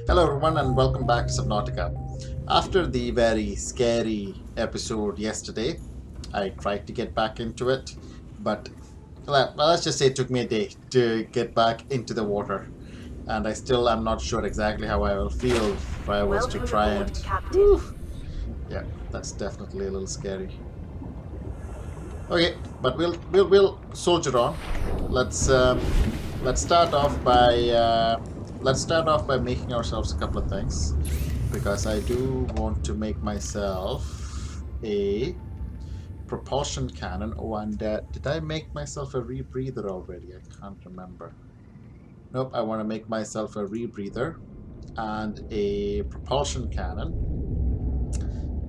Hello everyone and welcome back to Subnautica. After the very scary episode yesterday, I tried to get back into it, but well, let's just say it took me a day to get back into the water. And I still am not sure exactly how I will feel if I was to try and... Whew, yeah, that's definitely a little scary. Okay, but we'll soldier on. Let's start off by making ourselves a couple of things, because I do want to make myself a propulsion cannon. Oh, and did I make myself a rebreather already? I can't remember. Nope, I want to make myself a rebreather and a propulsion cannon,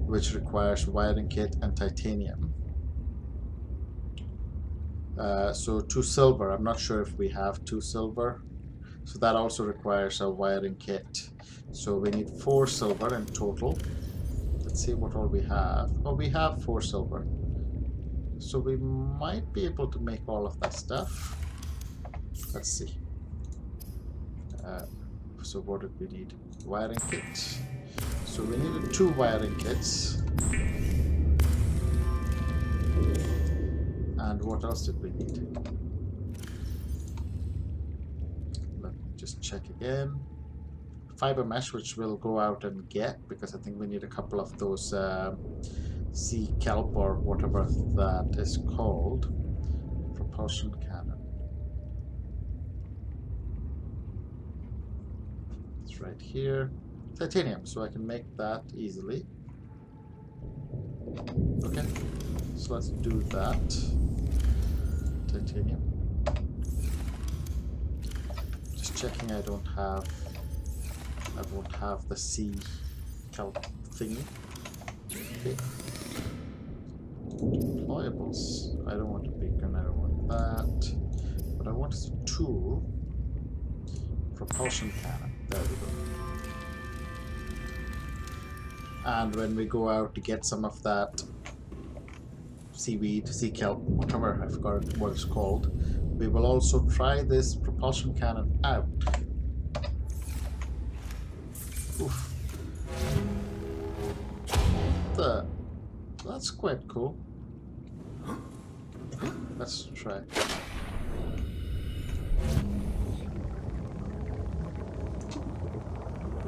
which requires wiring kit and titanium. So 2 silver. I'm not sure if we have 2 silver. So that also requires a wiring kit. So we need 4 silver in total. Let's see what all we have. Oh, we have 4 silver. So we might be able to make all of that stuff. Let's see. So what did we need? Wiring kit. So we needed 2 wiring kits. And what else did we need? Let me just check again. Fiber mesh, which we'll go out and get, because I think we need a couple of those sea kelp or whatever that is called. Propulsion cannon. It's right here. Titanium, so I can make that easily. Okay, so let's do that. Titanium. Just checking I won't have the sea kelp thingy. Okay. Deployables. I don't want a beacon, I don't want that. But I want a tool. Propulsion cannon. There we go. And when we go out to get some of that seaweed, sea kelp, whatever, I forgot what it's called, we will also try this propulsion cannon out. Oof. That's quite cool. Let's try.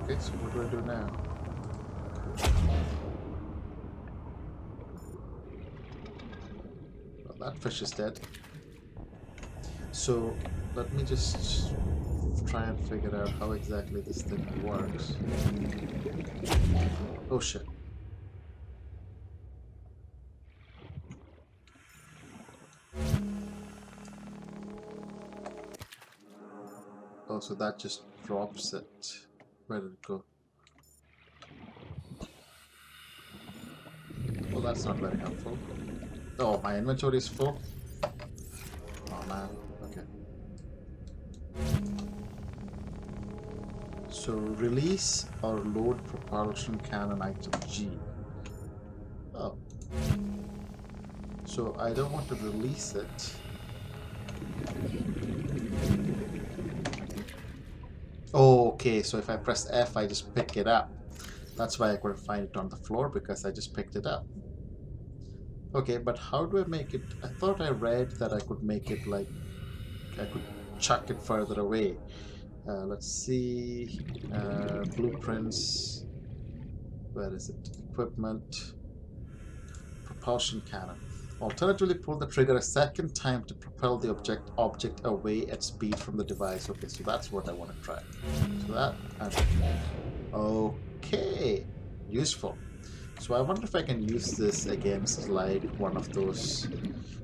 Okay, so what do I do now? Well, that fish is dead. So let me just try and figure out how exactly this thing works. Oh shit. Oh, so that just drops it. Where did it go? Well, that's not very helpful. Oh, my inventory is full? Oh man, okay. So release or load propulsion cannon item G. Oh. So I don't want to release it. Oh, okay, so if I press F, I just pick it up. That's why I couldn't find it on the floor, because I just picked it up. Okay, but how do I make it? I thought I read that I could make it like I could chuck it further away. Let's see. Blueprints. Where is it? Equipment. Propulsion cannon. Alternatively, pull the trigger a second time to propel the object away at speed from the device. Okay, so that's what I want to try. So that. Okay. Useful. So I wonder if I can use this against like one of those,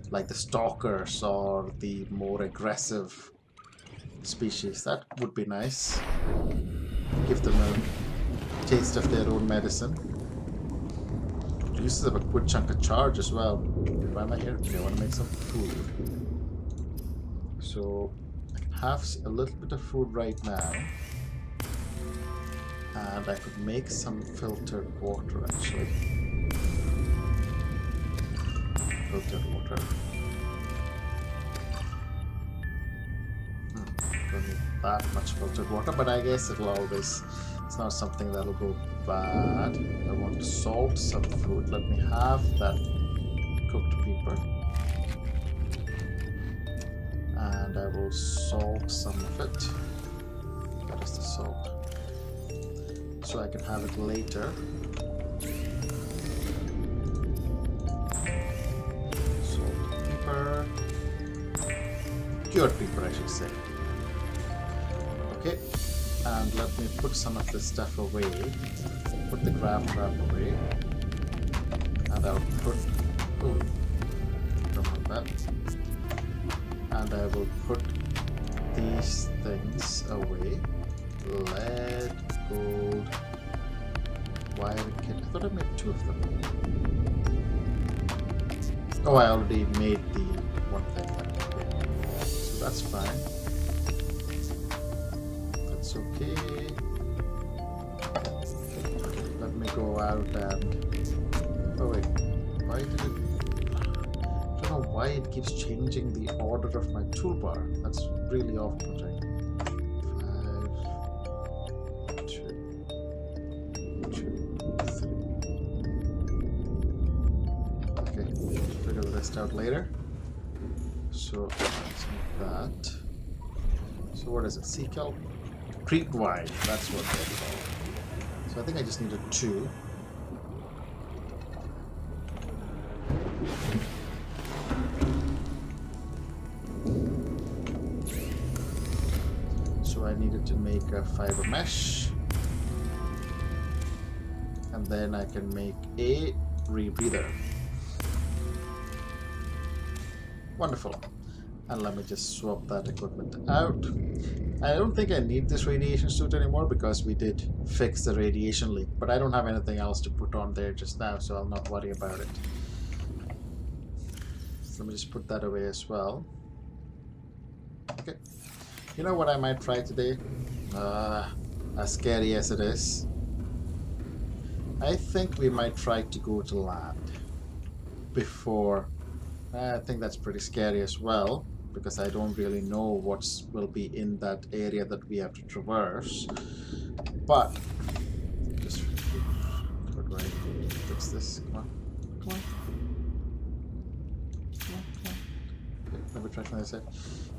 like the stalkers or the more aggressive species. That would be nice. Give them a taste of their own medicine. Uses up a good chunk of charge as well. Why am I here? Okay, I want to make some food. So I can have a little bit of food right now. And I could make some filtered water actually. Filtered water. Don't need that much filtered water, but I guess it'll always It's not something that'll go bad. I want to salt some food. Let me have that cooked pepper. And I will salt some of it. That is the salt. So I can have it later. Salt, pepper. Cured pepper, I should say. Okay. And let me put some of this stuff away. Put the grab trap away. And I'll put... Oh, remove that. And I will put these things away. Lead, gold, wire kit. I thought I made 2 of them. Oh, I already made the one thing. Okay. So that's fine. That's okay. Let me go out and... Oh wait, why did it... I don't know why it keeps changing the order of my toolbar. That's really off-putting. 5, 2, 3. Okay, we'll figure the rest out later. So that's that. So what is it? Sea kelp? Creek wine. That's what they're called. So I think I just needed 2. So I needed to make a fiber mesh. And then I can make a rebreather. Wonderful. And let me just swap that equipment out. I don't think I need this radiation suit anymore because we did fix the radiation leak, but I don't have anything else to put on there just now, so I'll not worry about it. So let me just put that away as well. Okay. You know what I might try today? As scary as it is, I think we might try to go to land before. I think that's pretty scary as well, because I don't really know what will be in that area that we have to traverse. But just how do I fix this? Come on, come on, come on, come on. Okay, let me try from this side.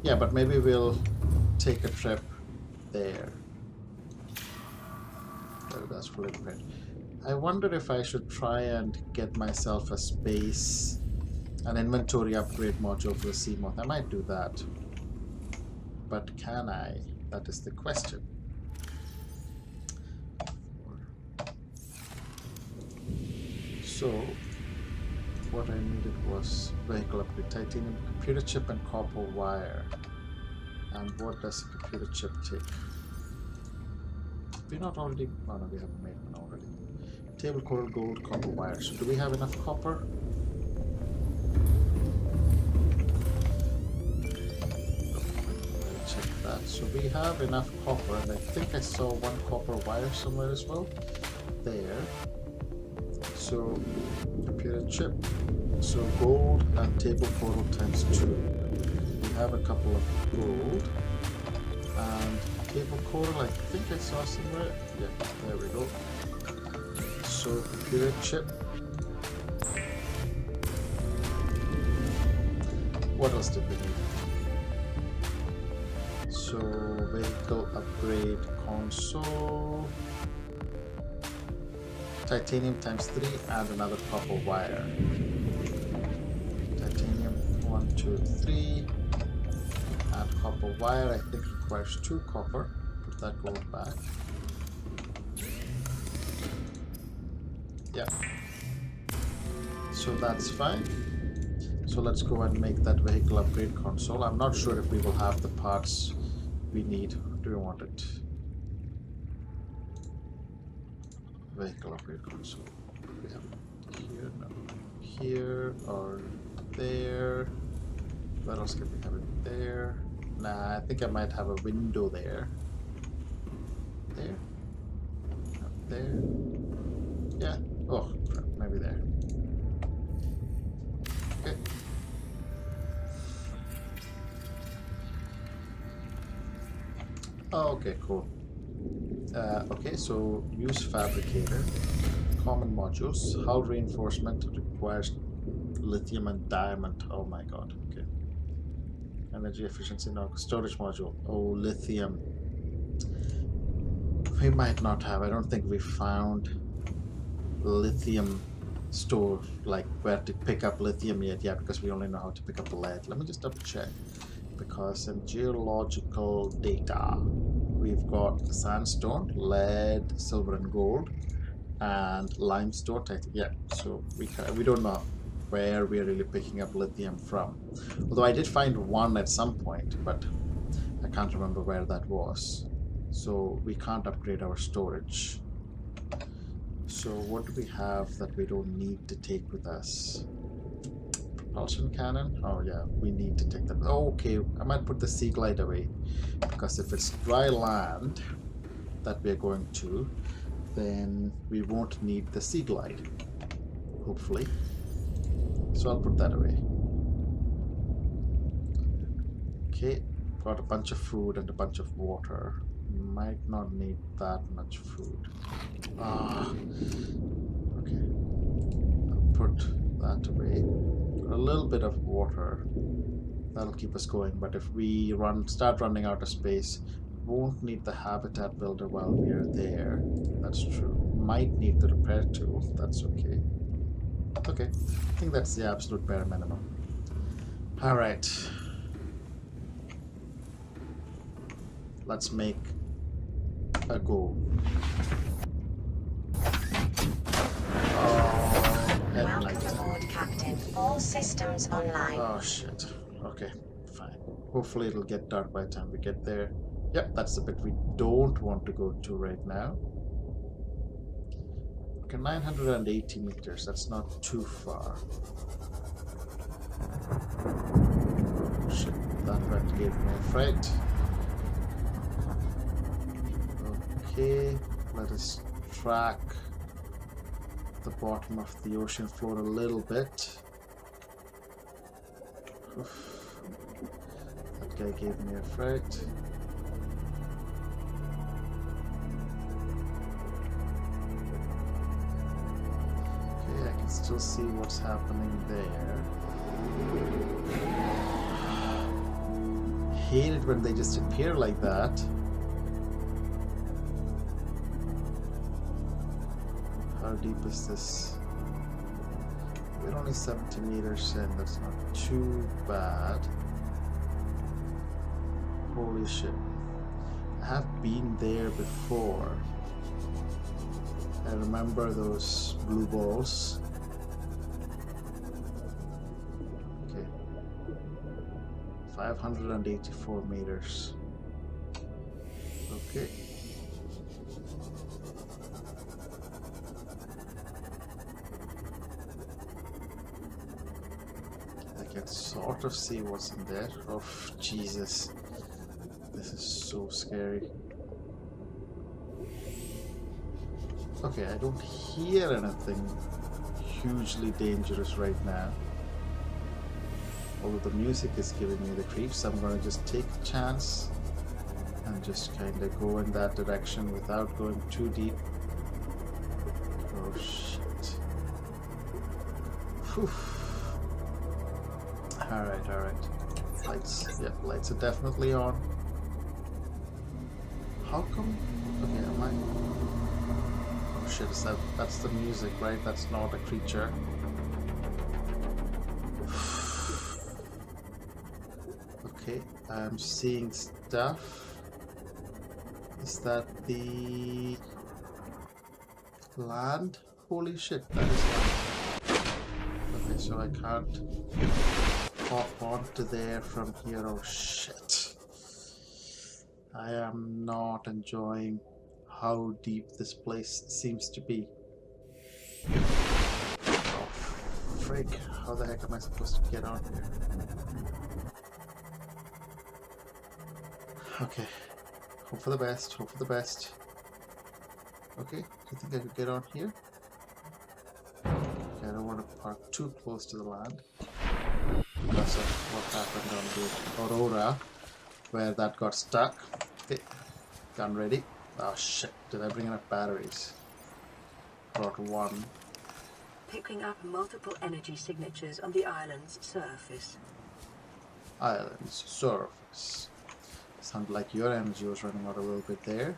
Yeah, but maybe we'll take a trip there. Oh, that's fully prepared. I wonder if I should try and get myself a space. An inventory upgrade module for the sea moth. I might do that. But can I? That is the question. So, what I needed was vehicle upgrade, titanium, computer chip, and copper wire. And what does a computer chip take? We're not already... Oh no, we haven't made one already. Table coral, gold, copper wire. So do we have enough copper? That. So we have enough copper, and I think I saw 1 copper wire somewhere as well. There. So computer chip. So gold and table coral times 2. We have a couple of gold. And table coral I think I saw somewhere. Yeah, there we go. So computer chip. What else did we need? So vehicle upgrade console, titanium times 3, and another copper wire. Titanium 1, 2, 3, and copper wire. I think requires 2 copper. Put that gold back. Yeah. So that's fine. So let's go and make that vehicle upgrade console. I'm not sure if we will have the parts we need. Do we want it? Vehicle upgrade console. We have it here, no. Here or there. Where else can we have it? There. Nah, I think I might have a window there. There. Not there. Yeah. Oh, crap. Maybe there. Okay. Oh, okay, cool. Okay, so use fabricator. Common modules. Hull reinforcement requires lithium and diamond. Oh my god. Okay. Energy efficiency now. Storage module. Oh, lithium. We might not have. I don't think we found lithium store, like where to pick up lithium yet. Yeah, because we only know how to pick up lead. Let me just double check. Because in geological data, we've got sandstone, lead, silver, and gold, and limestone. Yeah, so we don't know where we're really picking up lithium from. Although I did find one at some point, but I can't remember where that was. So we can't upgrade our storage. So what do we have that we don't need to take with us? Propulsion cannon? Oh yeah, we need to take that. Oh, okay, I might put the sea glide away, because if it's dry land that we're going to, then we won't need the sea glide, hopefully. So I'll put that away. Okay, got a bunch of food and a bunch of water. Might not need that much food. Okay, I'll put that away. A little bit of water, that'll keep us going, but if we start running out of space, won't need the habitat builder while we are there. That's true. Might need the repair tool. That's okay. Okay, I think that's the absolute bare minimum. All right, let's make a go. Welcome aboard, Captain. All systems online. Oh shit. Okay, fine. Hopefully it'll get dark by the time we get there. Yep, that's the bit we don't want to go to right now. Okay, 980 meters. That's not too far. Oh, shit, that rat gave me a fright. Okay, let us track the bottom of the ocean floor a little bit. Oof. That guy gave me a fright. Okay, I can still see what's happening there. Hate it when they just appear like that. How deep is this? We're only 70 meters in, that's not too bad. Holy shit. I have been there before. I remember those blue balls. Okay. 584 meters. Okay. I can sort of see what's in there. Oh, Jesus. This is so scary. Okay, I don't hear anything hugely dangerous right now. Although the music is giving me the creeps, I'm going to just take a chance and just kind of go in that direction without going too deep. Oh shit. Whew. Alright. Lights, yeah, lights are definitely on. How come? Okay, am I? Oh shit, is that's the music, right? That's not a creature. Okay, I'm seeing stuff. Is that the land? Holy shit, that is land. Okay, so I can't hop onto there from here. Oh shit. I am not enjoying how deep this place seems to be. Oh, frig. How the heck am I supposed to get on here? Okay. Hope for the best. Hope for the best. Okay. Do you think I could get on here? Okay, I don't want to park too close to the land. Because of what happened on the Aurora, where that got stuck. Okay. Gun ready. Oh shit, did I bring enough batteries? Brought one. Picking up multiple energy signatures on the island's surface. Island's surface. Sounds like your energy was running out a little bit there.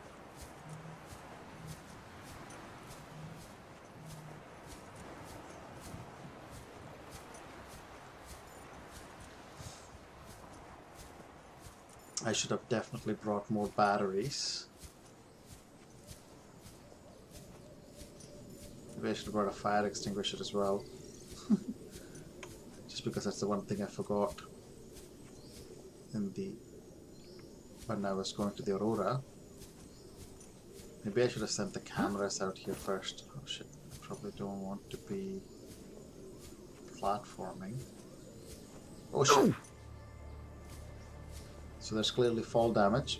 I should have definitely brought more batteries. Maybe I should have brought a fire extinguisher as well. Just because that's the one thing I forgot when I was going to the Aurora. Maybe I should have sent the cameras out here first. Oh shit, I probably don't want to be platforming. Oh shit. So there's clearly fall damage.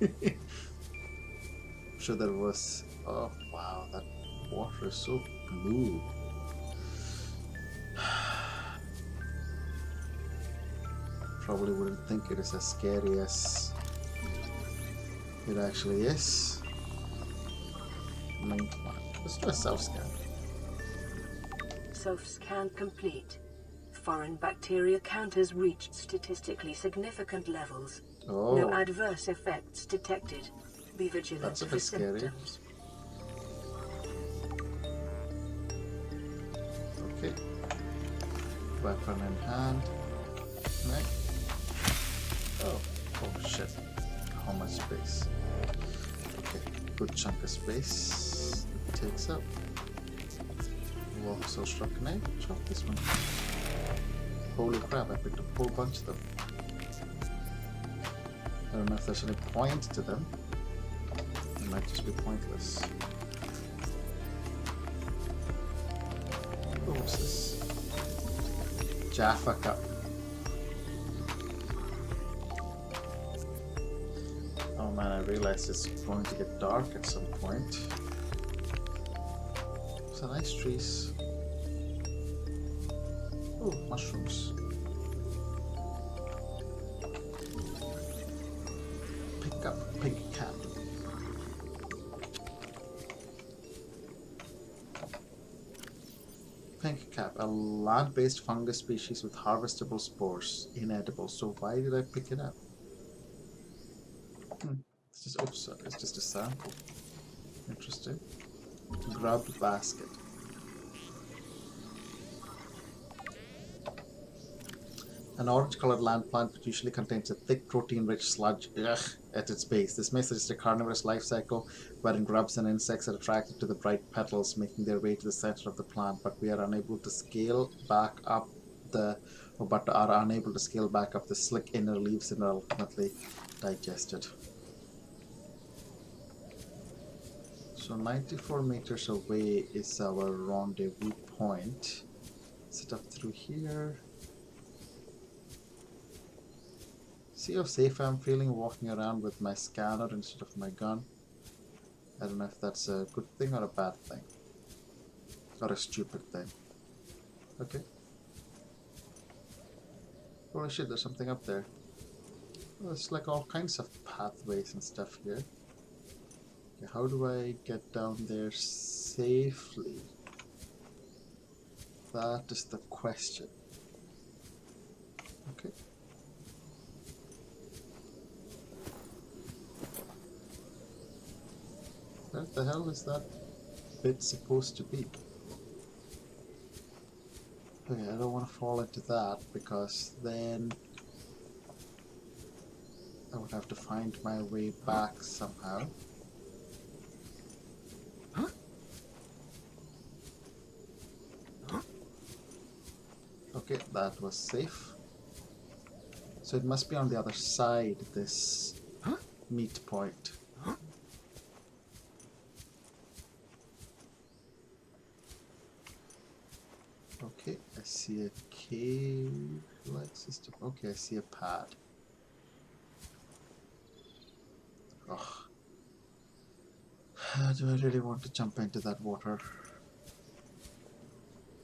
I'm sure there was... Oh wow, that water is so blue. Probably wouldn't think it is as scary as it actually is. Main plan. Let's do a self-scan. Self-scan complete. Foreign bacteria counters reached statistically significant levels. Oh, No adverse effects detected. Be vigilant that's a for bit scary. symptoms. Okay. Weapon in hand. Neck. Oh shit. How much space? Okay, good chunk of space. It takes up. Also struck grenade. Drop this one. Holy crap, I picked up a whole bunch of them. I don't know if there's any point to them. It might just be pointless. Oh, what's this? Jaffa Cup. Oh man, I realized it's going to get dark at some point. Some nice trees. Oh, mushrooms. Pick up pig cap. Pink cap, a land-based fungus species with harvestable spores, inedible. So why did I pick it up? It's just, oops, sorry, it's just a sample. Interesting. Grub basket. An orange-colored land plant which usually contains a thick protein-rich sludge at its base. This may suggest a carnivorous life cycle wherein grubs and insects are attracted to the bright petals, making their way to the center of the plant, but we are unable to scale back up the slick inner leaves and are ultimately digested. So 94 meters away is our rendezvous point. Set up through here. See how safe I'm feeling walking around with my scanner instead of my gun? I don't know if that's a good thing or a bad thing. Or a stupid thing. Okay. Holy shit, there's something up there. Oh, it's like all kinds of pathways and stuff here. Okay, how do I get down there safely? That is the question. Okay. Where the hell is that bit supposed to be? Okay, I don't want to fall into that because then I would have to find my way back somehow. Okay, that was safe. So it must be on the other side, this meet point. Okay, I see a cave-like system. Okay, I see a pad. Oh. Do I really want to jump into that water?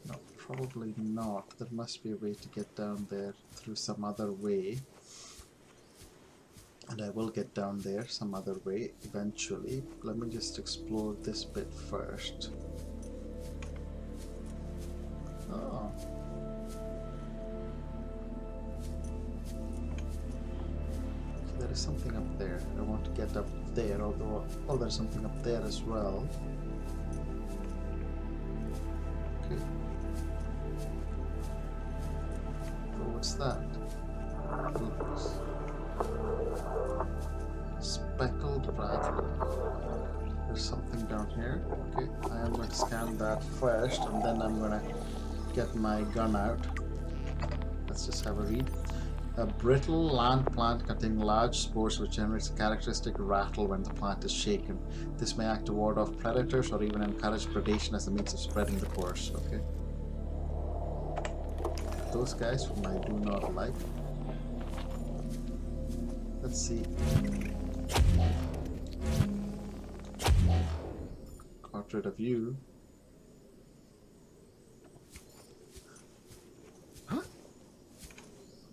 No, probably not. There must be a way to get down there through some other way. And I will get down there some other way eventually. Let me just explore this bit first. Oh. There is something up there. I want to get up there, although... Oh, there's something up there as well. Okay. Oh, what's that? Looks... Speckled rattler. There's something down here. Okay, I am going to scan that first, and then I'm going to get my gun out. Let's just have a read. A brittle land plant containing large spores which generates a characteristic rattle when the plant is shaken. This may act to ward off predators or even encourage predation as a means of spreading the pores. Okay. Those guys whom I do not like. Let's see. Got rid of you.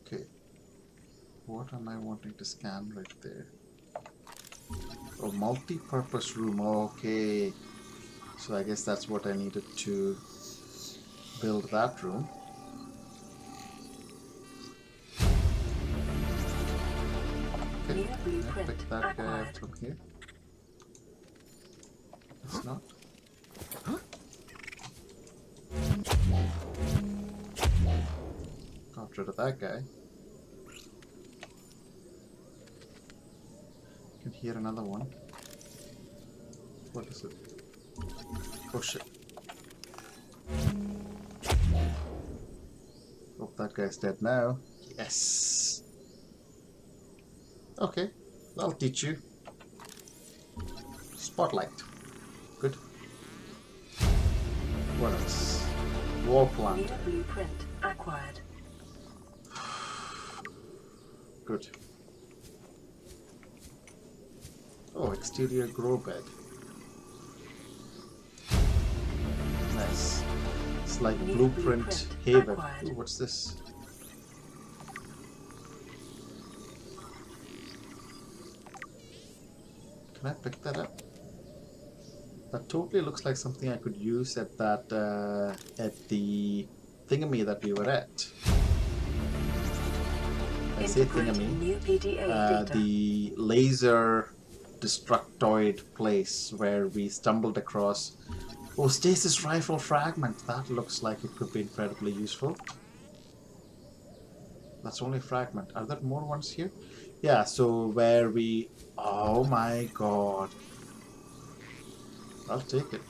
Okay. What am I wanting to scan right there? Oh, multi-purpose room. Okay. So I guess that's what I needed to build that room. Okay, I pick that guy up from here. It's not. Got rid of that guy. I can hear another one. What is it? Oh shit. Hope that guy's dead now. Yes! Okay, I'll teach you. Spotlight. Good. What else? Wall plant. Blueprint acquired. Good. Oh, exterior grow bed. Nice. It's like blueprint haven. Ooh, what's this? Can I pick that up? That totally looks like something I could use at that at the thingamy that we were at. I say thingamy. The laser destructoid place where we stumbled across. Oh, stasis rifle fragment. That looks like it could be incredibly useful. That's only a fragment. Are there more ones here? Yeah, so where we... Oh my god. I'll take it.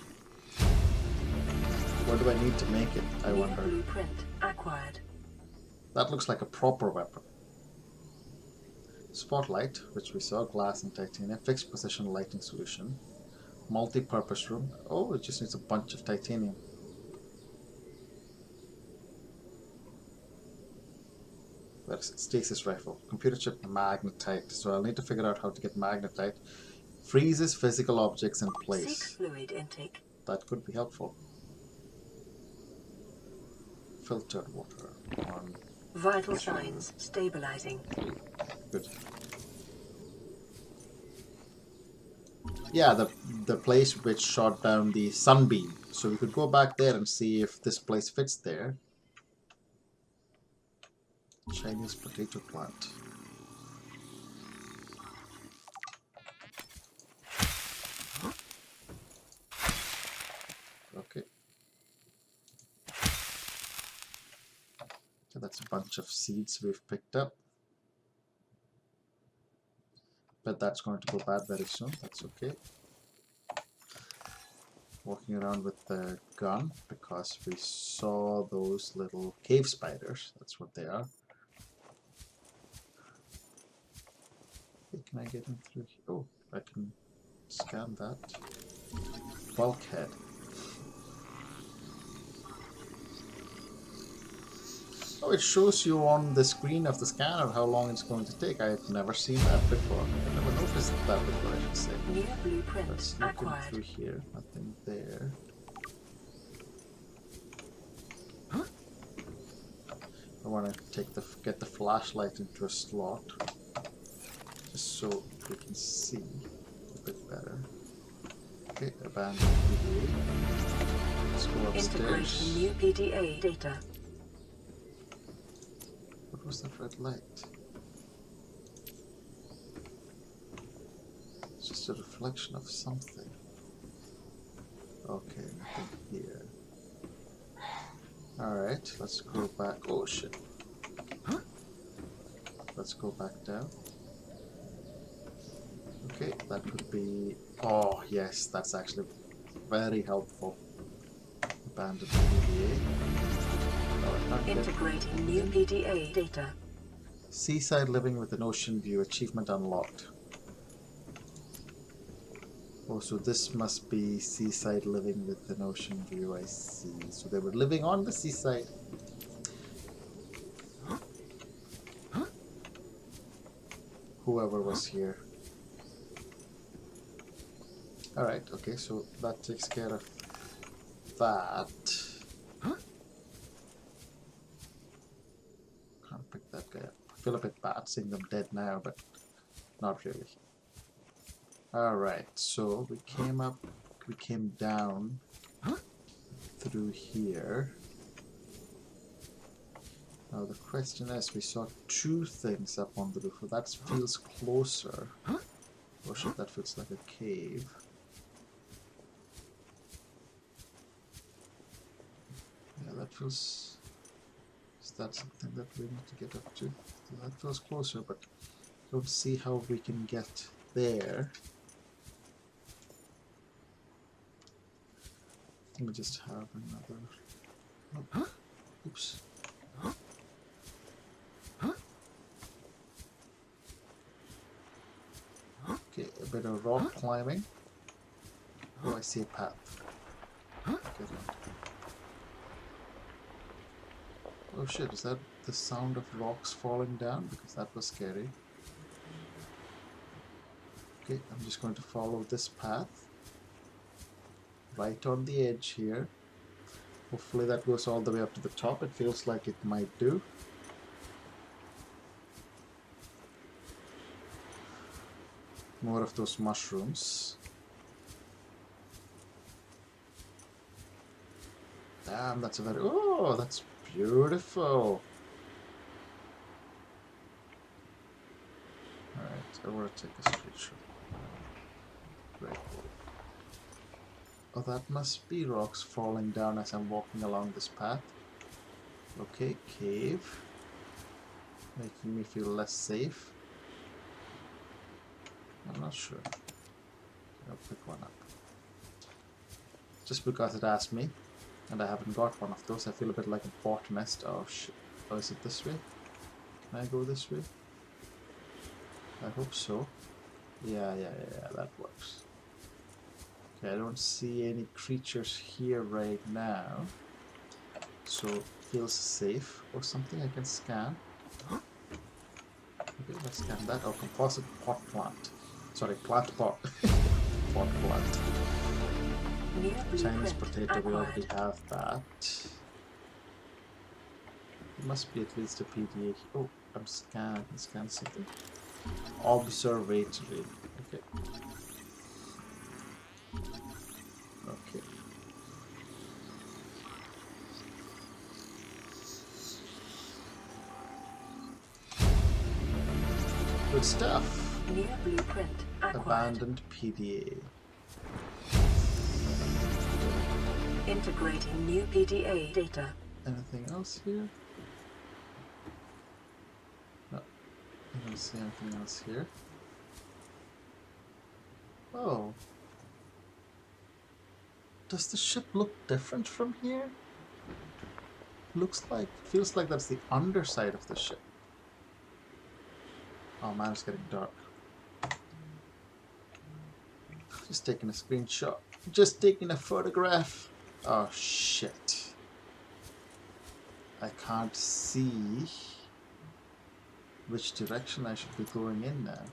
What do I need to make it, I wonder? Blueprint acquired. That looks like a proper weapon. Spotlight, which we saw, glass and titanium, fixed position lighting solution, multi-purpose room. Oh, it just needs a bunch of titanium. Where's it? Stasis rifle, computer chip, magnetite. So I'll need to figure out how to get magnetite. Freezes physical objects in place. Seek fluid intake. That could be helpful. Filtered water on. Vital signs stabilizing. Good. Yeah, the place which shot down the sunbeam. So we could go back there and see if this place fits there. Chinese potato plant. Okay. So that's a bunch of seeds we've picked up. But that's going to go bad very soon. That's okay. Walking around with the gun because we saw those little cave spiders. That's what they are. Okay, can I get in through here? Oh, I can scan that. Bulkhead. Oh, it shows you on the screen of the scanner how long it's going to take. I've never seen that before. I never noticed that before, I should say. New blueprint Let's look acquired. in through here. Nothing there. I want to take get the flashlight into a slot. just so we can see a bit better. Okay, abandoned PDA. Let's go Integrating upstairs. new PDA data. What was that red light? It's just a reflection of something. Okay, nothing here. Alright, let's go back. Oh shit. Let's go back down. Okay, that could be... Oh yes, that's actually very helpful. Abandoned PDA. Oh, I can't get Integrating new PDA data. Seaside living with an ocean view. Achievement unlocked. Oh, so this must be seaside living with an ocean view, I see. So they were living on the seaside. Whoever was here. Alright, okay, so that takes care of that. Can't pick that guy up. I feel a bit bad seeing them dead now, but not really. Alright, so we came down through here. Now the question is, we saw two things up on the roof. Well, that feels closer. Oh shit, that feels like a cave. Yeah, that feels... Is that something that we need to get up to? That feels closer, but don't see how we can get there. Let me just have another... Oh, oops. Okay, a bit of rock climbing. Oh, I see a path. Get out. Oh shit, is that the sound of rocks falling down? Because that was scary. Okay, I'm just going to follow this path. Right on the edge here. Hopefully that goes all the way up to the top. It feels like it might do. More of those mushrooms. Damn, that's a very... Oh, that's beautiful. Alright, I want to take a screenshot. Great. Oh, that must be rocks falling down as I'm walking along this path. Okay, cave. Making me feel less safe. I'm not sure. I'll pick one up. Just because it asked me, and I haven't got one of those, I feel a bit like a bot nest. Oh shit. Oh, is it this way? Can I go this way? I hope so. Yeah, that works. Okay, I don't see any creatures here right now. So, it feels safe. Or something I can scan. Okay, let's scan that. Oh, composite pot plant. Sorry, plant pot. Pot plant. Chinese potato, we already have that. There must be at least a PDA. Oh, I'm scan something. Observatory. Okay. Okay. Good stuff. New blueprint acquired. Abandoned PDA. Integrating new PDA data. Anything else here? No. I don't see anything else here. Oh. Does the ship look different from here? Feels like that's the underside of the ship. Oh man, it's getting dark. Just taking a screenshot. Just taking a photograph. Oh shit. I can't see which direction I should be going in now.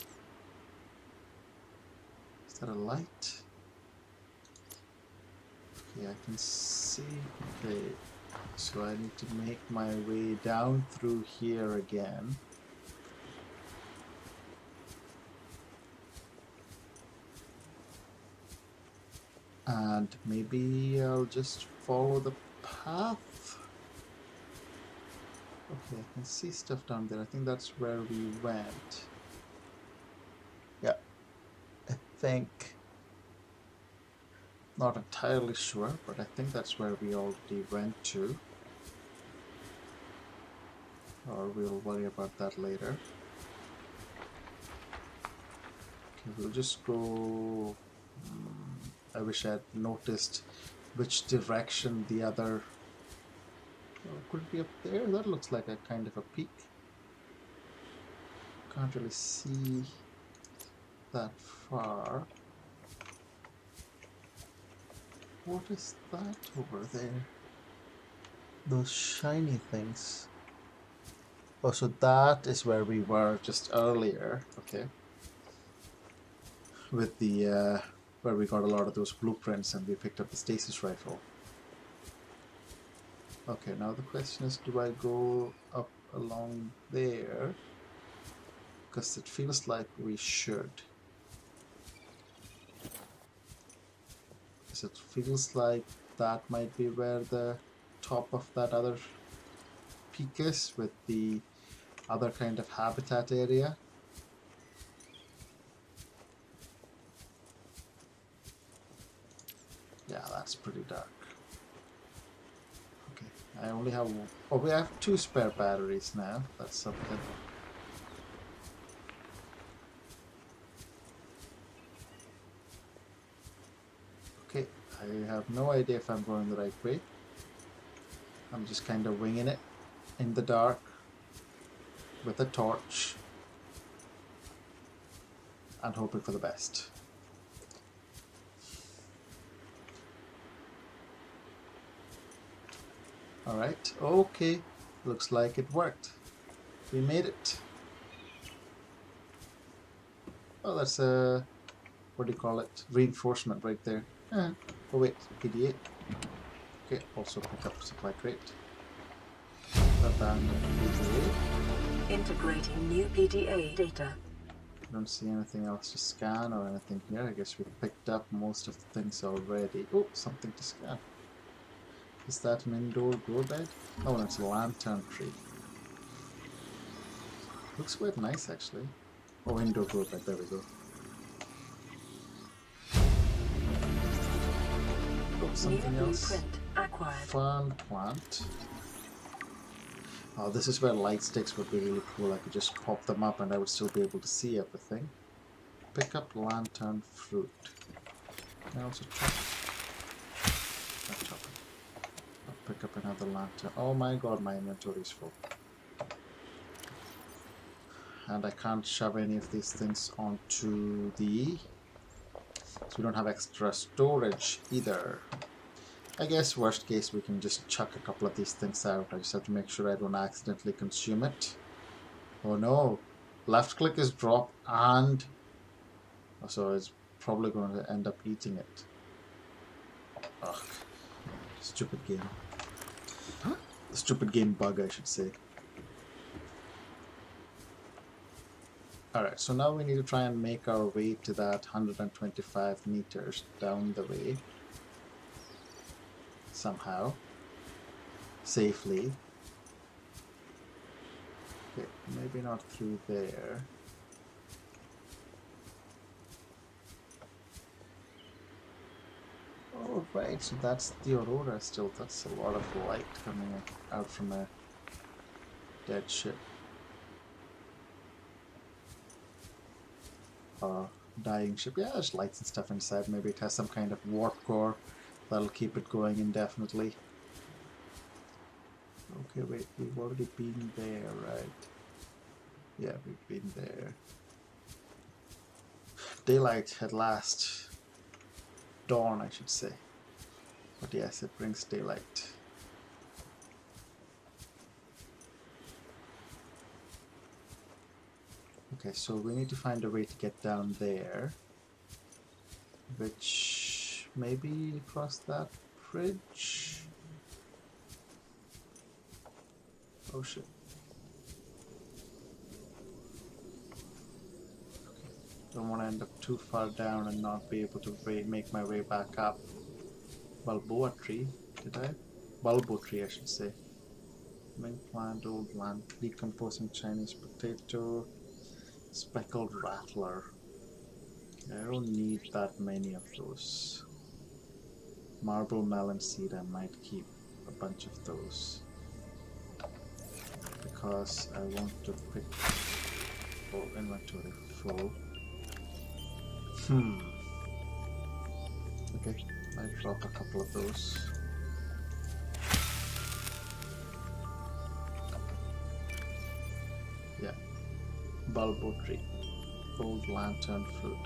Is that a light? Okay, I can see. Okay, so I need to make my way down through here again. And maybe I'll just follow the path. Okay, I can see stuff down there. I think that's where we went. Yeah, I think. Not entirely sure, but I think that's where we already went to. Or we'll worry about that later. Okay, we'll just go... I wish I had noticed which direction the other... Oh, could it be up there? That looks like a kind of a peak. Can't really see that far. What is that over there? Those shiny things. Oh, so that is where we were just earlier. Okay. With the, where we got a lot of those blueprints and we picked up the stasis rifle. Okay, now the question is, do I go up along there? Because it feels like we should. Because it feels like that might be where the top of that other peak is, with the other kind of habitat area. Yeah, that's pretty dark. Okay, I only have... Oh, we have 2 spare batteries now. That's something. Okay, I have no idea if I'm going the right way. I'm just kind of winging it in the dark with a torch and hoping for the best. Alright, okay. Looks like it worked. We made it. Oh, that's a... what do you call it? Reinforcement right there. Oh wait, PD8. Okay, also pick up supply crate. Abandoned PDA. Integrating new PDA data. Don't see anything else to scan or anything here. I guess we picked up most of the things already. Oh, something to scan. Is that an indoor grow bed? Oh, it's a lantern tree. Looks quite nice actually. Oh, indoor grow bed, there we go. Oh, something New else. blueprint acquired. Fern plant. Oh, this is where light sticks would be really cool. I could just pop them up and I would still be able to see everything. Pick up lantern fruit. Can I also chop? Not chop it. I'll pick up another lantern. Oh my god, my inventory is full. And I can't shove any of these things onto the... So we don't have extra storage either. I guess worst case we can just chuck a couple of these things out. I just have to make sure I don't accidentally consume it. Oh no! Left click is drop and... So it's probably going to end up eating it. Ugh. Stupid game. Stupid game bug, I should say. Alright, so now we need to try and make our way to that 125 meters down the way. Somehow. Safely. Okay, maybe not through there. Oh, right, so that's the aurora still. That's a lot of light coming out from a dead ship. Dying ship. Yeah, there's lights and stuff inside. Maybe it has some kind of warp core that'll keep it going indefinitely. Okay, wait, we've already been there, right? Yeah, we've been there. Daylight at last. Dawn, I should say. But yes, it brings daylight. Okay, so we need to find a way to get down there. Which... maybe across that bridge? Oh shit. Okay. Don't want to end up too far down and not be able to make my way back up. Balboa tree, did I? Bulbo tree, I should say. Mint plant, old land, decomposing Chinese potato, speckled rattler. I don't need that many of those. Marble melon seed, I might keep a bunch of those. Because I want to pick... Oh, inventory full. Okay, I drop a couple of those. Yeah. Bulbo tree. Old lantern fruit.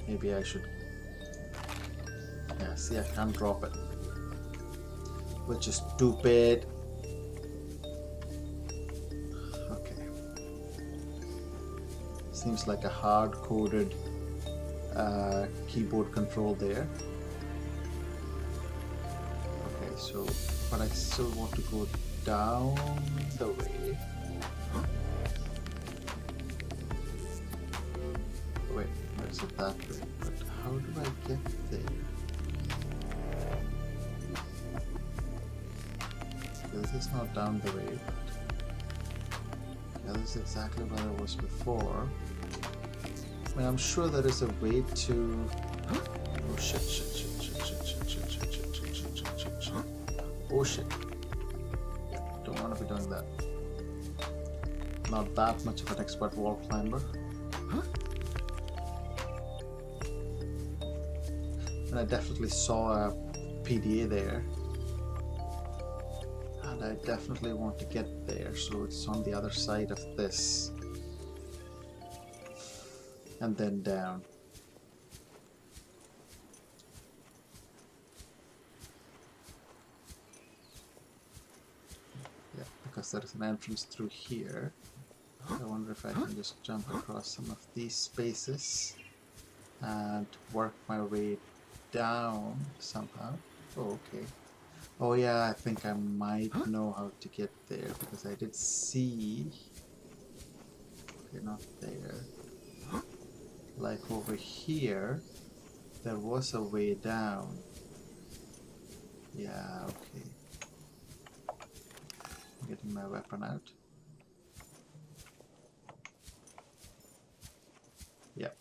Maybe I should... Yeah, see, I can't drop it. Which is stupid. Okay. Seems like a hard-coded keyboard control there. Okay, so... But I still want to go down the way. Wait, where is it that way? But how do I get there? This is not down the way, but yeah, this is exactly where I was before. I mean, I'm sure there is a way to... Oh shit, shit, shit, shit, shit, shit, shit, shit, shit, shit, shit, shit, shit, shit. Oh shit. Yeah, don't want to be doing that. Not that much of an expert wall climber. And I definitely saw a PDA there. And I definitely want to get there, so it's on the other side of this. And then down. Yeah, because there is an entrance through here. I wonder if I can just jump across some of these spaces and work my way down somehow. Oh, okay. Oh yeah, I think I might know how to get there because I did see... Okay, not there. Like over here, there was a way down. Yeah, okay. I'm getting my weapon out. Yep.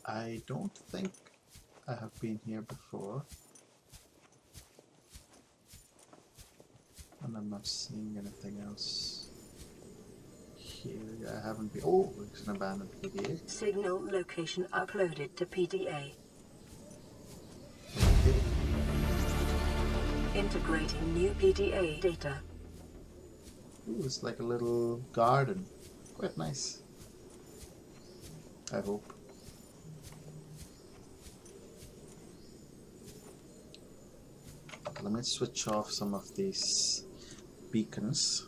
I don't think I have been here before. And I'm not seeing anything else here. I haven't been... Oh, it's an abandoned PDA. Signal location uploaded to PDA. Okay. Integrating new PDA data. Ooh, it's like a little garden. Quite nice. I hope. Let me switch off some of these beacons.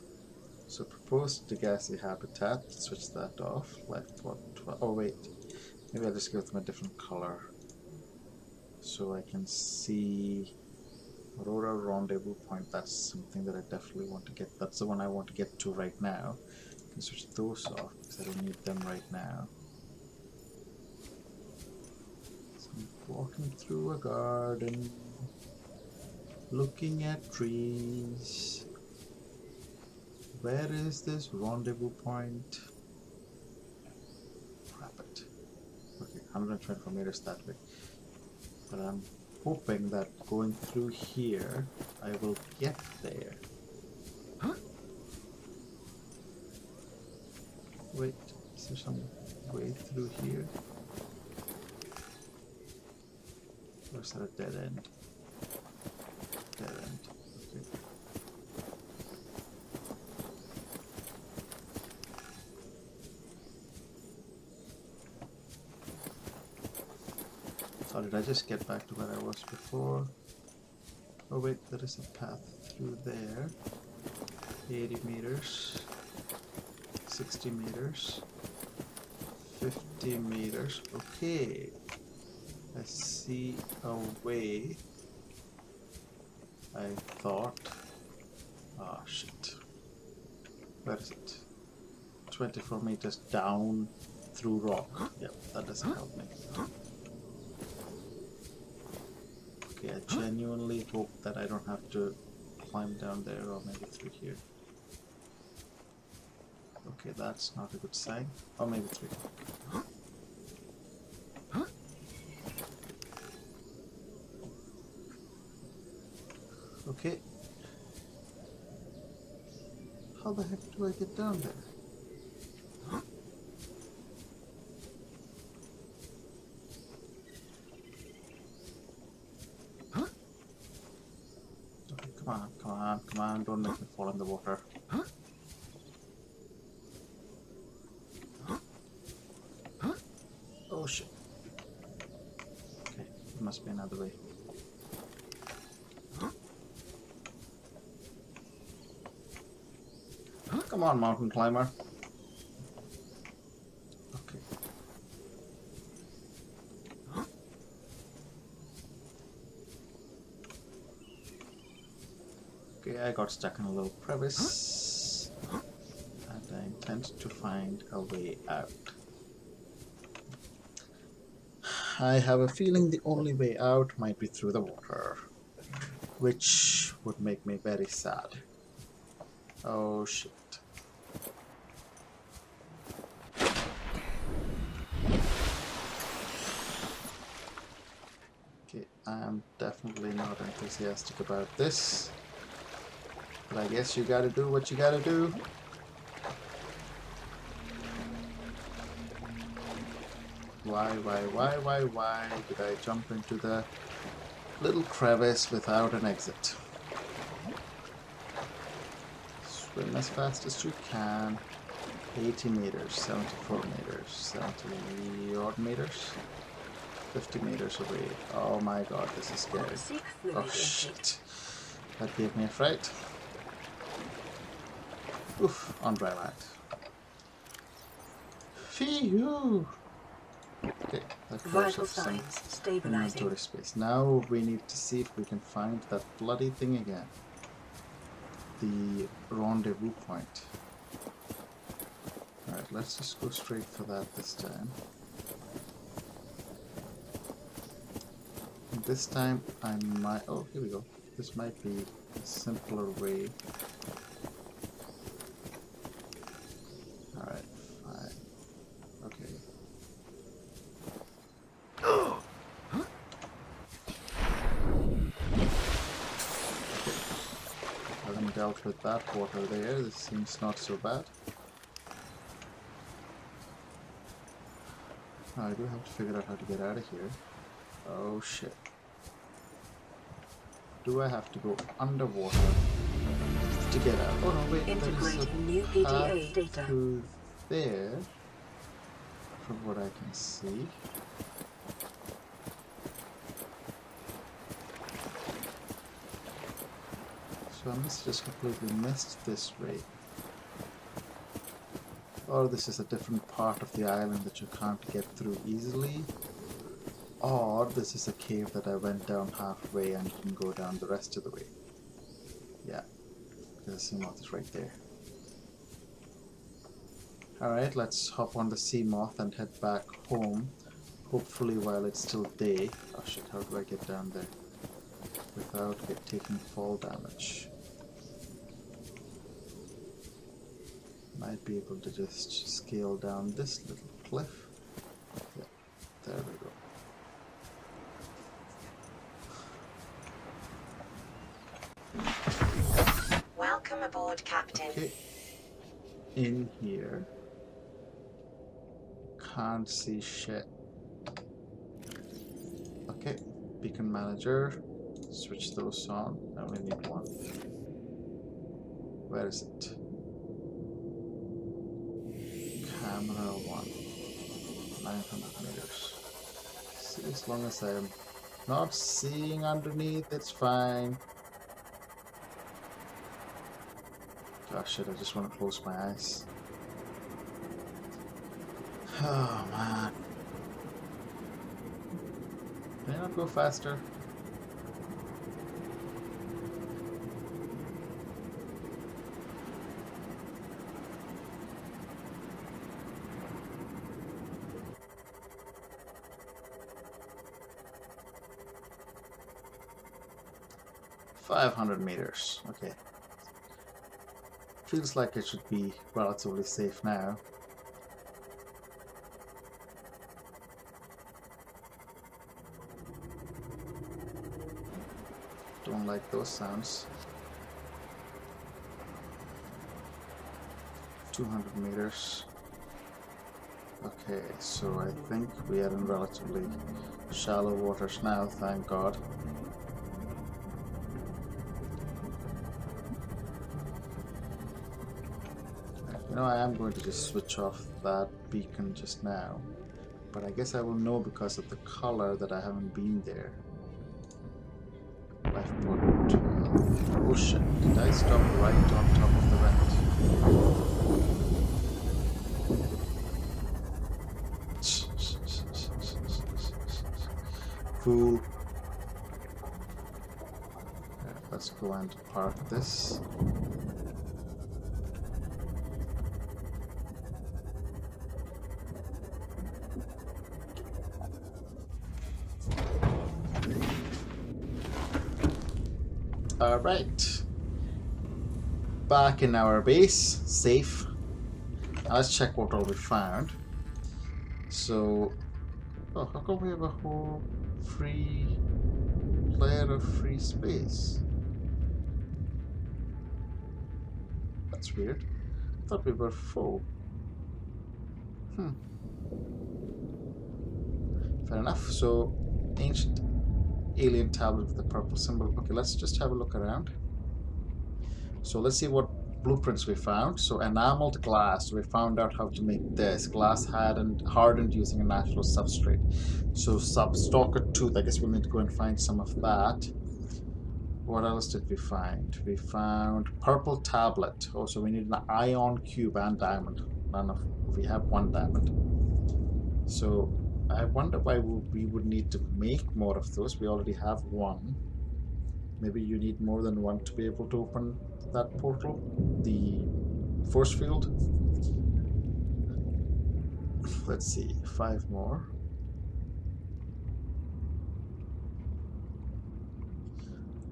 So proposed degassy habitat, switch that off. Left what? Oh wait, maybe I'll just give them a different color so I can see Aurora Rendezvous Point. That's something that I definitely want to get. That's the one I want to get to right now. I can switch those off because I don't need them right now. So I'm walking through a garden, looking at trees. Where is this rendezvous point? Crap it. Okay, 124 meters that way. But I'm hoping that going through here, I will get there. Huh? Wait, is there some way through here? Or is that a dead end? Dead end. Okay. Or did I just get back to where I was before? Oh wait, there is a path through there. 80 meters. 60 meters. 50 meters. Okay. I see a way. I thought. Ah, shit. Where is it? 24 meters down through rock. Yep, that doesn't help me. Okay, I genuinely hope that I don't have to climb down there, or maybe through here. Okay, that's not a good sign. Or maybe through. Okay. How the heck do I get down there? Okay, come on, come on, come on, don't make me fall in the water. Oh shit. Okay, there must be another way. Come on, mountain climber. Okay. Okay, I got stuck in a little crevice. And I intend to find a way out. I have a feeling the only way out might be through the water, which would make me very sad. Oh shit. Okay, I'm definitely not enthusiastic about this, but I guess you gotta do what you gotta do. Why did I jump into the little crevice without an exit? Swim as fast as you can. 80 meters, 74 meters, 70 odd meters, 50 meters away. Oh my god, this is scary. Oh shit. That gave me a fright. Oof, on dry land. Phew! Okay, that clears up some inventory space. Now we need to see if we can find that bloody thing again. The rendezvous point. Alright, let's just go straight for that this time. And this time I might... Oh, here we go. This might be a simpler way. Alright, fine. Okay. Having dealt with that water there, this seems not so bad. I do have to figure out how to get out of here. Oh shit. Do I have to go underwater to get out? Oh no, wait, there is a new PDA data through there, from what I can see. So I must have just completely missed this way. Or this is a different part of the island that you can't get through easily. Or this is a cave that I went down halfway and didn't go down the rest of the way. Yeah, the sea moth is right there. Alright, let's hop on the sea moth and head back home. Hopefully while it's still day. Oh shit, how do I get down there without taking fall damage? Might be able to just scale down this little cliff. Yeah, there we go. Welcome aboard, Captain. Okay. In here. Can't see shit. Okay. Beacon manager. Switch those on. I only need one. Where is it? Camera 1. 900 meters. See, as long as I'm not seeing underneath, it's fine. Gosh, shit, I just want to close my eyes. Oh, man. Can I not go faster? 500 meters. Okay. Feels like it should be relatively safe now. Don't like those sounds. 200 meters. Okay, so I think we are in relatively shallow waters now, thank God. You know, I am going to just switch off that beacon just now, but I guess I will know because of the color that I haven't been there. Lifeboat 12. Oh shit, did I stop right on top of the vent? Fool. Let's go and park this. Alright. Back in our base, safe. Now let's check what all we found. So, oh, how come we have a whole free layer of free space? That's weird. I thought we were full. Fair enough. So, ancient alien tablet with the purple symbol. Okay, let's just have a look around. So let's see what blueprints we found. So enameled glass, we found out how to make this. Glass hardened using a natural substrate. So Subnautica tooth, I guess we'll need to go and find some of that. What else did we find? We found purple tablet. Oh, so we need an ion cube and diamond. We have one diamond. So I wonder why we would need to make more of those. We already have one. Maybe you need more than one to be able to open that portal, the force field. Let's see, 5 more.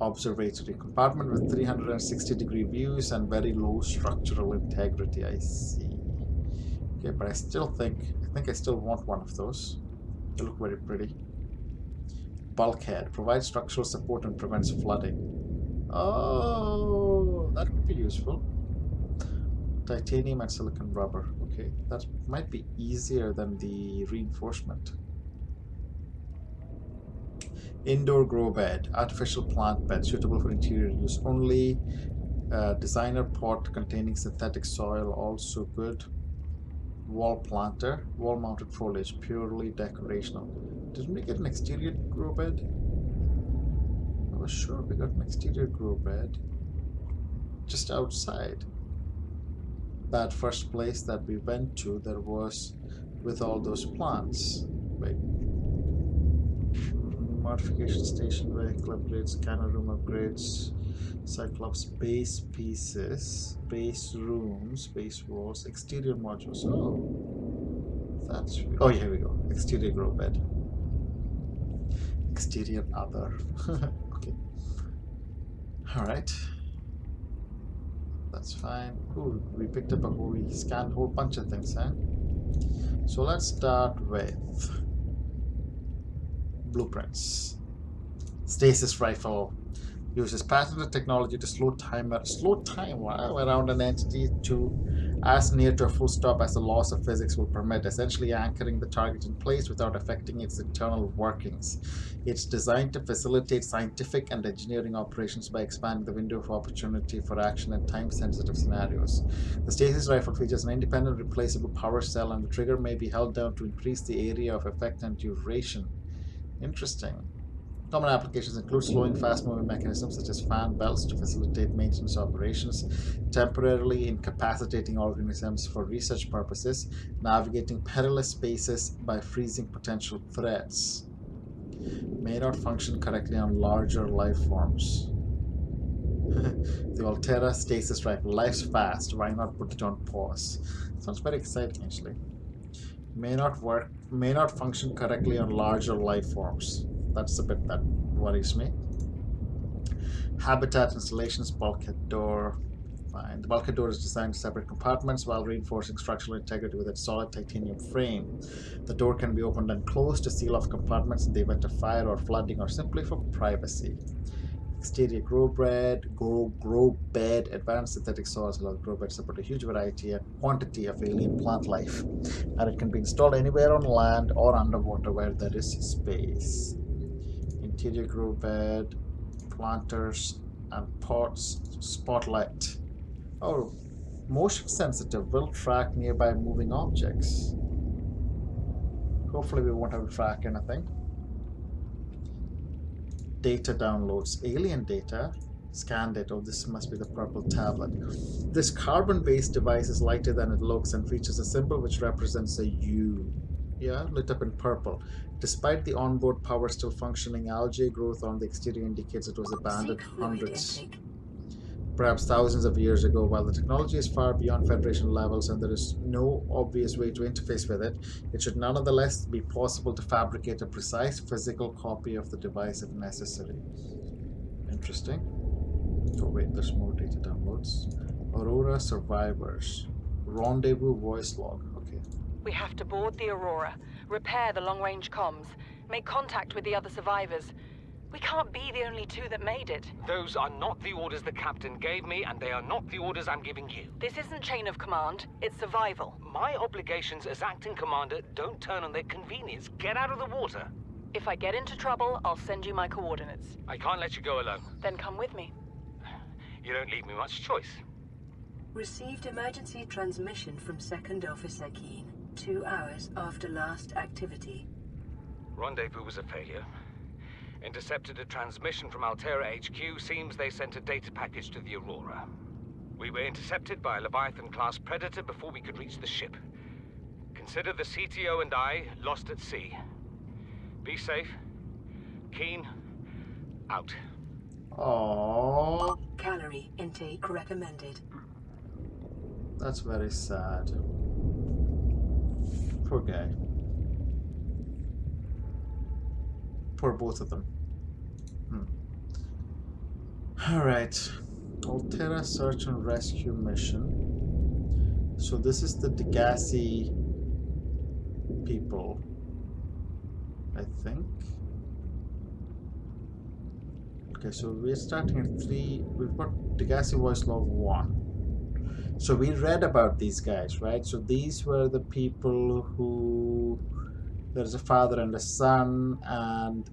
Observatory compartment with 360-degree views and very low structural integrity. I see. Okay, but I think I still want one of those. They look very pretty. Bulkhead provides structural support and prevents flooding. Oh, that could be useful. Titanium and silicon rubber. Okay, that might be easier than the reinforcement. Indoor grow bed, artificial plant bed suitable for interior use only. Designer pot containing synthetic soil, also good. Wall planter, wall mounted foliage, purely decorational. Didn't we get an exterior grow bed? I was sure we got an exterior grow bed just outside that first place that we went to. There was with all those plants. Wait. Modification station, vehicle upgrades, scanner room upgrades, Cyclops base pieces, base rooms, base walls, exterior modules. Oh, that's. Oh, yeah, here we go. Exterior grow bed. Exterior other. Okay. Alright. That's fine. Ooh, we picked up we scanned a whole bunch of things, huh? So let's start with blueprints. Stasis rifle uses patented technology to slow time around an entity to as near to a full stop as the laws of physics will permit, essentially anchoring the target in place without affecting its internal workings. It's designed to facilitate scientific and engineering operations by expanding the window of opportunity for action in time-sensitive scenarios. The stasis rifle features an independent replaceable power cell, and the trigger may be held down to increase the area of effect and duration. Interesting. Common applications include slowing fast-moving mechanisms such as fan belts to facilitate maintenance operations, temporarily incapacitating organisms for research purposes, navigating perilous spaces by freezing potential threats. May not function correctly on larger life forms. The Altera stasis rifle. Life's fast. Why not put it on pause? Sounds very exciting, actually. May not function correctly on larger life forms. That's the bit that worries me. Habitat installations, bulkhead door. Fine. The bulkhead door is designed to separate compartments while reinforcing structural integrity with its solid titanium frame. The door can be opened and closed to seal off compartments in the event of fire or flooding or simply for privacy. Exterior grow bed, advanced synthetic soils allow grow beds support a huge variety and quantity of alien plant life, and it can be installed anywhere on land or underwater where there is space. Interior grow bed, planters, and pots, spotlight. Oh, motion sensitive, will track nearby moving objects. Hopefully we won't have to track anything. Data downloads, alien data. Scanned it. Oh, this must be the purple tablet. This carbon-based device is lighter than it looks and features a symbol which represents a U. Yeah, lit up in purple. Despite the onboard power still functioning, algae growth on the exterior indicates it was abandoned hundreds, perhaps thousands of years ago. While the technology is far beyond Federation levels and there is no obvious way to interface with it, it should nonetheless be possible to fabricate a precise physical copy of the device if necessary. Interesting. Oh wait, there's more data downloads. Aurora survivors. Rendezvous voice log. Okay. We have to board the Aurora, repair the long-range comms, make contact with the other survivors. We can't be the only two that made it. Those are not the orders the captain gave me, and they are not the orders I'm giving you. This isn't chain of command, it's survival. My obligations as acting commander don't turn on their convenience. Get out of the water. If I get into trouble, I'll send you my coordinates. I can't let you go alone. Then come with me. You don't leave me much choice. Received emergency transmission from Second Officer Keane, 2 hours after last activity. Rendezvous was a failure. Intercepted a transmission from Altera HQ. Seems they sent a data package to the Aurora. We were intercepted by a Leviathan-class predator before we could reach the ship. Consider the CTO and I lost at sea. Be safe. Keen. Out. Aww. Calorie intake recommended. That's very sad. Poor guy. Poor both of them. Alright. Altera search and rescue mission. So this is the Degassi people, I think. Okay, so we're starting at 3. We've got Degassi voice log 1. So we read about these guys, right? So these were the people who... There's a father and a son, and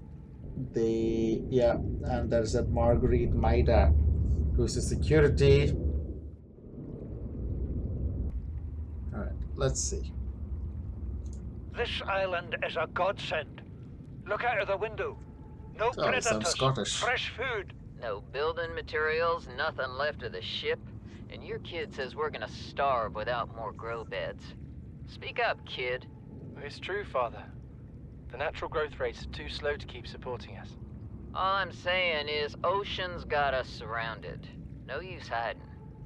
they... Yeah, and there's that Marguerite Maida, who's a security. Alright, let's see. This island is a godsend. Look out of the window. No Oh, it sounds predators, Scottish. fresh food. No building materials, nothing left of the ship, and your kid says we're gonna starve without more grow beds. Speak up, kid. It's true, Father. The natural growth rates are too slow to keep supporting us. All I'm saying is Ocean's got us surrounded. No use hiding.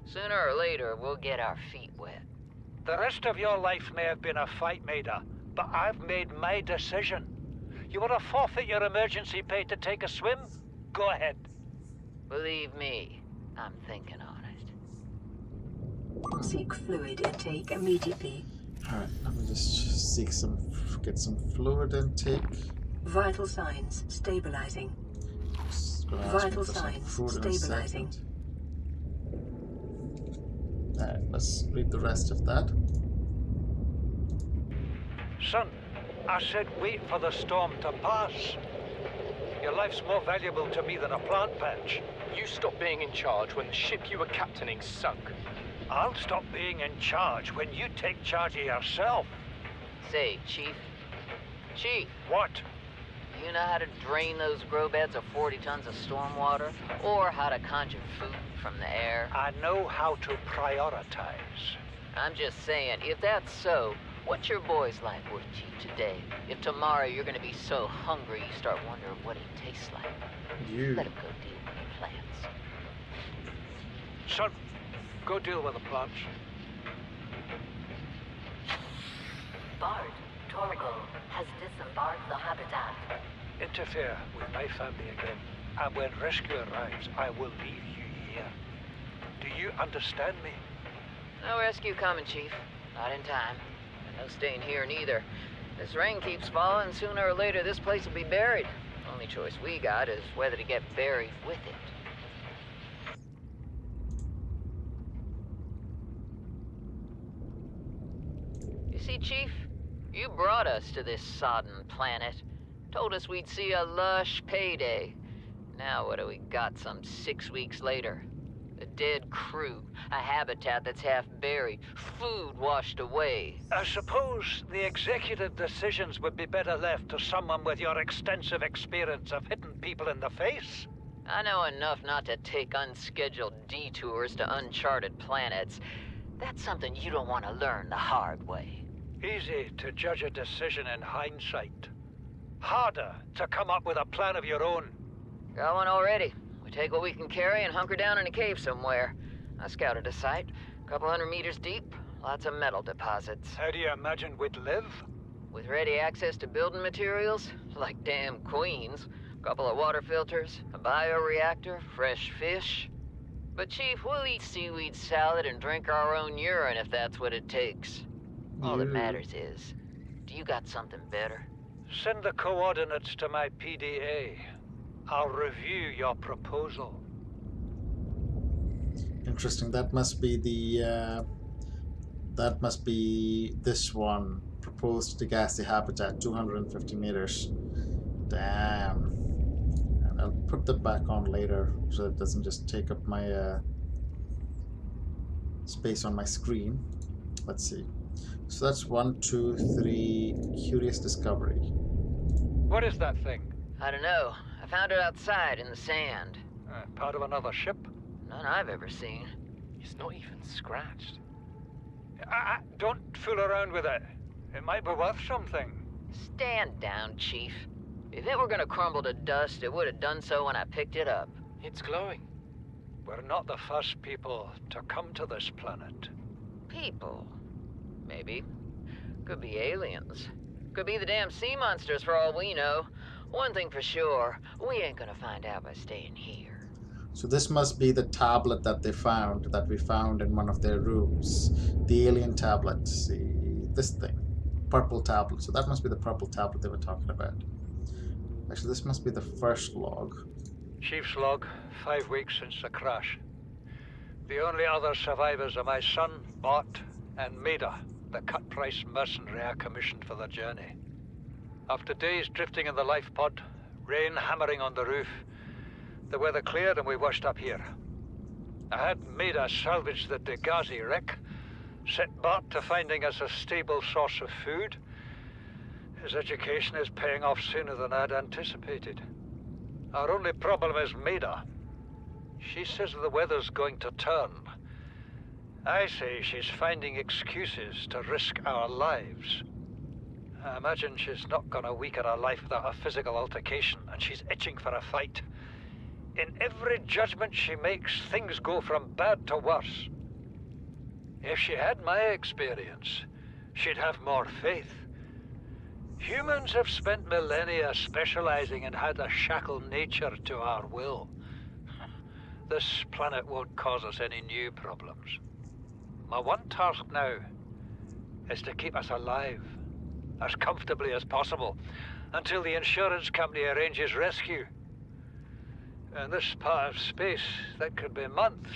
Sooner or later, we'll get our feet wet. The rest of your life may have been a fight, Maida, but I've made my decision. You want to forfeit your emergency pay to take a swim? Go ahead. Believe me, I'm thinking on it. Seek fluid intake immediately. Alright, let me just get some fluid intake. Vital signs stabilizing. Just gonna ask me Vital for some signs food in a stabilizing. second. Alright, let's read the rest of that. Son, I said wait for the storm to pass. Your life's more valuable to me than a plant patch. You stopped being in charge when the ship you were captaining sunk. I'll stop being in charge when you take charge of yourself. Say, Chief. Chief, What? do you know how to drain those grow beds of 40 tons of stormwater? Or how to conjure food from the air? I know how to prioritize. I'm just saying, if that's so, what's your boy's life worth to you today? If tomorrow you're gonna be so hungry you start wondering what he tastes like. You. Let him go deal with the plants. Son, go deal with the plants. Bard, Torgal has disembarked the habitat. Interfere with my family again, And when rescue arrives, I will leave you here. Do you understand me? No rescue coming, Chief. Not in time. And no staying here neither. This rain keeps falling, sooner or later this place will be buried. Only choice we got is whether to get buried with it. You see, Chief, you brought us to this sodden planet. Told us we'd see a lush payday. Now what do we got some 6 weeks later? A dead crew, a habitat that's half buried, food washed away. I suppose the executive decisions would be better left to someone with your extensive experience of hitting people in the face. I know enough not to take unscheduled detours to uncharted planets. That's something you don't want to learn the hard way. Easy to judge a decision in hindsight. Harder to come up with a plan of your own. Got one already. We take what we can carry and hunker down in a cave somewhere. I scouted a site, a couple 100 meters deep, lots of metal deposits. How do you imagine we'd live? With ready access to building materials, like damn queens, a couple of water filters, a bioreactor, fresh fish. But Chief, we'll eat seaweed salad and drink our own urine if that's what it takes. All that matters is, do you got something better? Send the coordinates to my PDA. I'll review your proposal. Interesting. That must be the. That must be this one. Proposed degassy habitat, 250 meters. Damn. And I'll put that back on later so it doesn't just take up my space on my screen. Let's see. So that's 1, 2, 3. Curious discovery. What is that thing? I don't know. I found it outside in the sand. Part of another ship? None I've ever seen. It's not even scratched. Don't fool around with it. It might be worth something. Stand down, Chief. If it were gonna crumble to dust, it would have done so when I picked it up. It's glowing. We're not the first people to come to this planet. People. Maybe. Could be aliens. Could be the damn sea monsters for all we know. One thing for sure, we ain't gonna find out by staying here. So this must be the tablet that they found, that we found in one of their rooms. The alien tablet. See, this thing. Purple tablet. So that must be the purple tablet they were talking about. Actually, this must be the first log. Chief's log, 5 weeks since the crash. The only other survivors are my son, Bart, and Maida, the cut-price mercenary I commissioned for the journey. After days drifting in the life pod, rain hammering on the roof, the weather cleared and we washed up here. I had Maida salvage the Degazi wreck, set Bart to finding us a stable source of food. His education is paying off sooner than I'd anticipated. Our only problem is Maida. She says the weather's going to turn. I say she's finding excuses to risk our lives. I imagine she's not gonna weaken her life without a physical altercation, and she's itching for a fight. In every judgment she makes, things go from bad to worse. If she had my experience, she'd have more faith. Humans have spent millennia specializing in how to shackle nature to our will. This planet won't cause us any new problems. My one task now is to keep us alive, as comfortably as possible, until the insurance company arranges rescue. In this part of space, that could be months,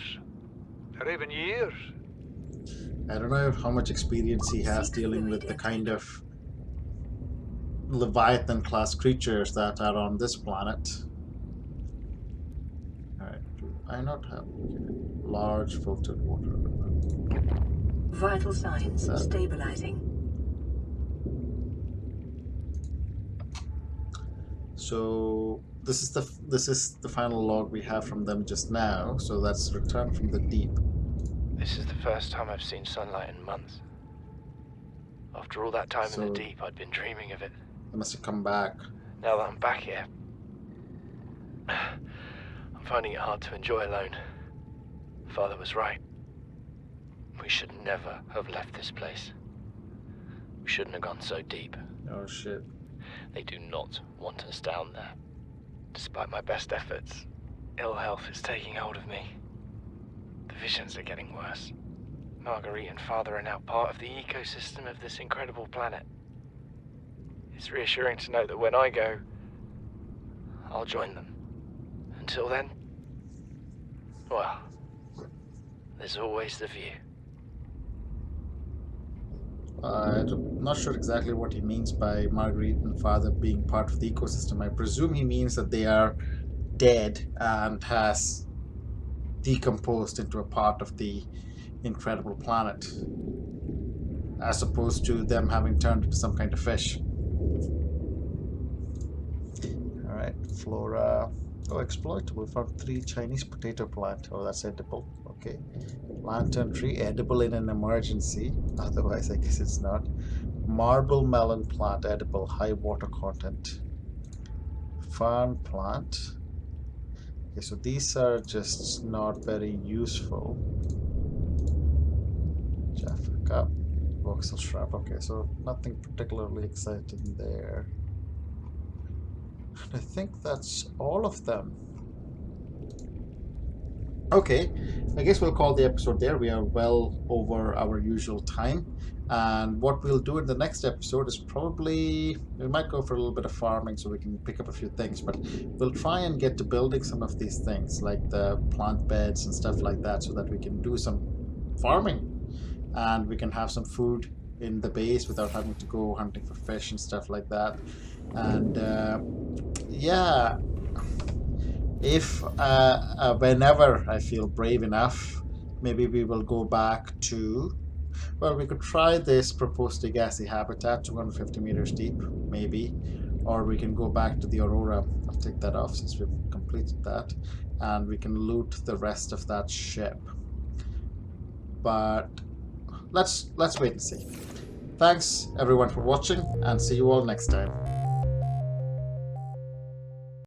or even years. I don't know how much experience he has dealing with the kind of Leviathan class creatures that are on this planet. Alright, do I not have large filtered water? Vital signs stabilizing. So this is the final log we have from them just now. So that's returned from the deep. This is the first time I've seen sunlight in months. After all that time in the deep, I'd been dreaming of it. They must have come back. Now that I'm back here, I'm finding it hard to enjoy alone. Father was right. We should never have left this place. We shouldn't have gone so deep. Oh shit. They do not want us down there. To Despite my best efforts, ill health is taking hold of me. The visions are getting worse. Marguerite and Father are now part of the ecosystem of this incredible planet. It's reassuring to know that when I go, I'll join them. Until then, well, there's always the view. I'm not sure exactly what he means by Marguerite and Father being part of the ecosystem. I presume he means that they are dead and has decomposed into a part of the incredible planet, as opposed to them having turned into some kind of fish. Alright, flora. Oh, exploitable. Found 3 Chinese potato plant. Oh, that's edible. Okay. Lantern tree, edible in an emergency. Otherwise, I guess it's not. Marble melon plant, edible, high water content. Fern plant. Okay, so these are just not very useful. Jaffa cup, voxel shrub. Okay, so nothing particularly exciting there. I think that's all of them. Okay, I guess we'll call the episode there. We are well over our usual time. And what we'll do in the next episode is probably, we might go for a little bit of farming so we can pick up a few things, but we'll try and get to building some of these things, like the plant beds and stuff like that, so that we can do some farming. And we can have some food in the base without having to go hunting for fish and stuff like that. And yeah, if whenever I feel brave enough, maybe we will go back to, well, we could try this proposed degassy habitat, 250 meters deep, maybe, or we can go back to the Aurora. I'll take that off since we've completed that, and we can loot the rest of that ship. But let's wait and see. Thanks everyone for watching, and see you all next time.